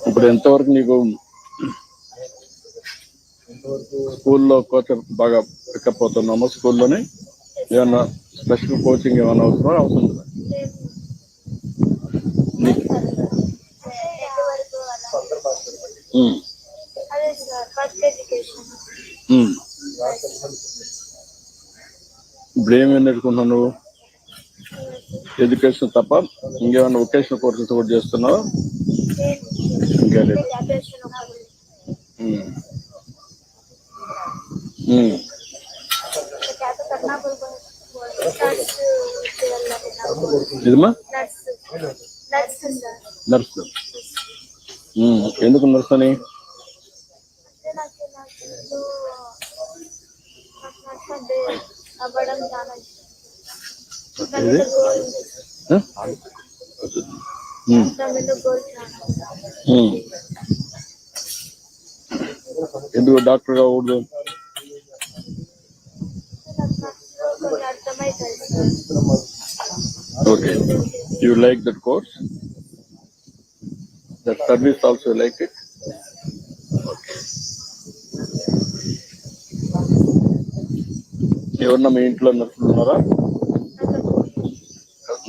ఇప్పుడు ఎంతవరకు నీకు స్కూల్లో కోచ్ బాగా పికప్ అవుతున్నామో స్కూల్లోనే ఏమన్నా స్పెషల్ కోచింగ్ ఏమైనా అవసరం లేదా? ఇప్పుడు ఏమి నేర్చుకుంటున్నావు నువ్వు? ఎడ్యుకేషన్ తప్ప ఇంకేమైనా వొకేషనల్ కోర్సెస్ కూడా చేస్తున్నావా? ఇంకా లేదు. ఇదమ్మా నర్సు. ఎందుకు నర్సు అని? ఎందుకు డాక్టర్ కాకూడదు? Okay, you like that course? That service also you like it? Okay. ఎవరన్నా మీ ఇంట్లో నర్సులు ఉన్నారా?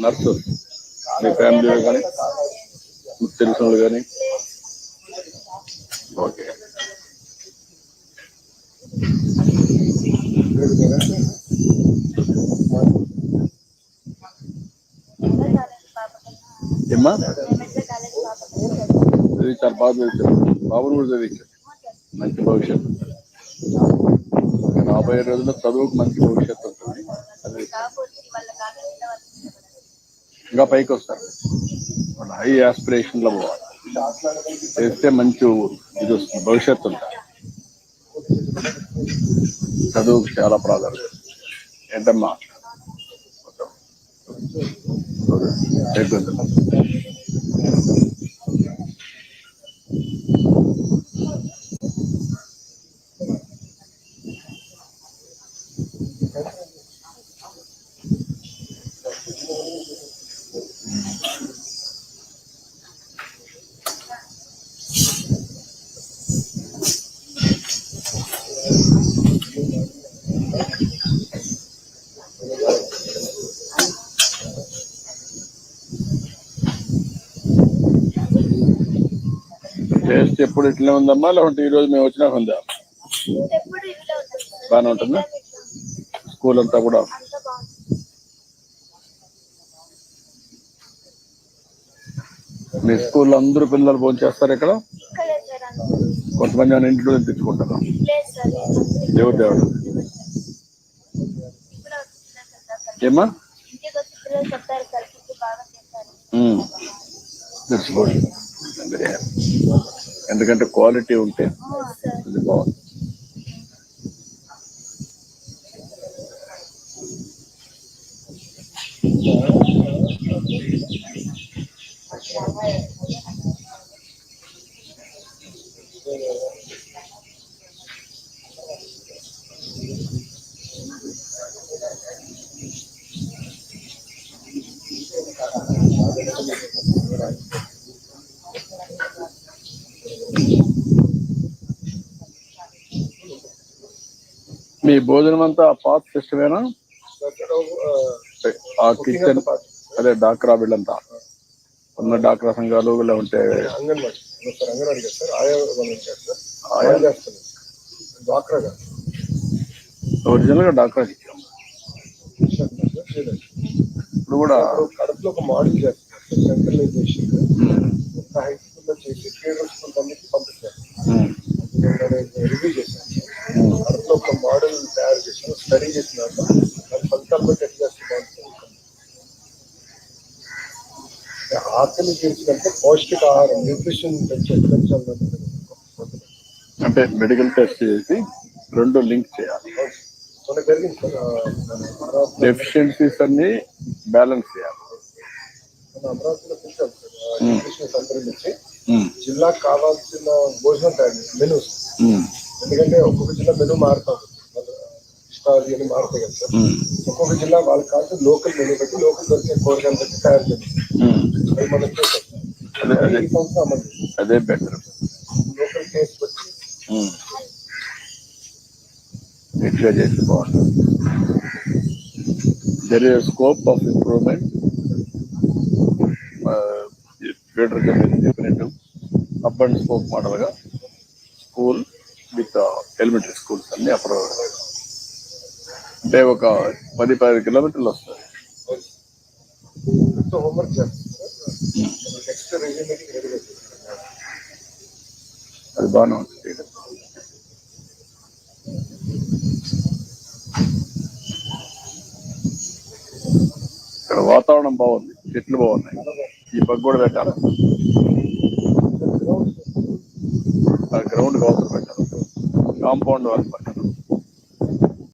నర్సు మీ ఫ్యామిలీలో కానీ తెలిసిన వాళ్ళు కానీ? ఓకే. ఏమ్మా చదివించారు, బాగా చదివించారు. బాబును కూడా చదివించారు. మంచి భవిష్యత్తు. రాబోయే రోజుల్లో చదువుకు మంచి భవిష్యత్తు ఉంటుంది. ఇంకా పైకి వస్తారు. వాళ్ళ హై ఆస్పిరేషన్ లో పోవాలి. చేస్తే మంచి ఇది వస్తుంది, భవిష్యత్తు ఉంటుంది. చదువుకు చాలా ప్రాధాన్యత. ఏంటమ్మా టేస్ట్ ఎప్పుడు ఇట్లా ఉందమ్మా, లేకుంటే ఈ రోజు మేము వచ్చినాక ఉందా? బాగానే ఉంటుందా? స్కూల్ అంతా కూడా మీ స్కూల్లో అందరూ పిల్లలు భోజనం చేస్తారు ఇక్కడ? కొంతమంది అని ఇంట్లో తెచ్చుకుంటారు. దేవుడు దేవుడు ఏమా తెచ్చుకోండి. ఎందుకంటే క్వాలిటీ ఉంటే అది బాగుంది. మీ భోజనం అంతా పాత్ సిస్టమేనా? ఆ కిచెన్ అదే డాక్రా వీళ్ళంతా ఉన్న డాక్రా సంఘాలు ఇలా ఉంటే ఒరిజినల్ గా డాక్రా ఇప్పుడు కూడా కడపలో ఒక మోడల్ చేస్తారు, సెంట్రలైజేషన్ హై స్కూల్ లో చేసి ప్రైవేట్ స్కూల్ పంపించారు. రివ్యూ చేశారు. కడపలో ఒక మోడల్ తయారు చేసాం, స్టడీ చేసినాక దాని ఫలితాలు బట్టి ఎట్లా చేస్తున్నాం. ఆకలి తీర్చినట్టు పౌష్టిక ఆహారం, న్యూట్రిషన్ పెంచాలి. అంటే మెడికల్ టెస్ట్ చేసి రెండు లింక్ చేయాలి. మనకు జరిగింది డెఫిషియన్సీస్ అన్ని బ్యాలెన్స్ చేయాలి. మన అమరావతిలో పెట్టాం సార్ న్యూట్రిషన్ సెంటర్ నుంచి జిల్లాకు కావాల్సిన భోజనం తయారు చేసి మెనూస్. ఎందుకంటే ఒక్కొక్క జిల్లా మెనూ మారుతాం, ఇష్టాలు ఇవన్నీ మారుతాయి కదా సార్. ఒక్కొక్క జిల్లా వాళ్ళకి కావాల్సిన లోకల్ మెనూ బట్టి, లోకల్ దొరికే కూరగాయలు బట్టి తయారు చేస్తాం. అది మనం చేస్తాం. ఈ సంవత్సరం అమలు అదే బెటర్. లోకల్ టేస్ట్ బట్టి ఎట్లా చేసి బాగుంటుంది. There is scope of improvement. Feeder చెప్పినట్టు అప్ అండ్ స్కోప్ మోడల్గా స్కూల్ విత్ ఎలిమెంటరీ స్కూల్స్ అన్ని అప్రూవ్. అంటే ఒక 10-15 కిలోమీటర్లు వస్తుంది. హోంవర్క్ చేస్తాం. నెక్స్ట్ రివ్యూ మీటింగ్ రెడీ అవుతుంది. అది బాగానే ఉంటుంది. ఇక్కడ వాతావరణం బాగుంది, చెట్లు బాగున్నాయి. ఈ పక్క కూడా పెట్టాలి, ఆ గ్రౌండ్ అవసరం పెట్టాలి. కాంపౌండ్ వాళ్ళ పక్కన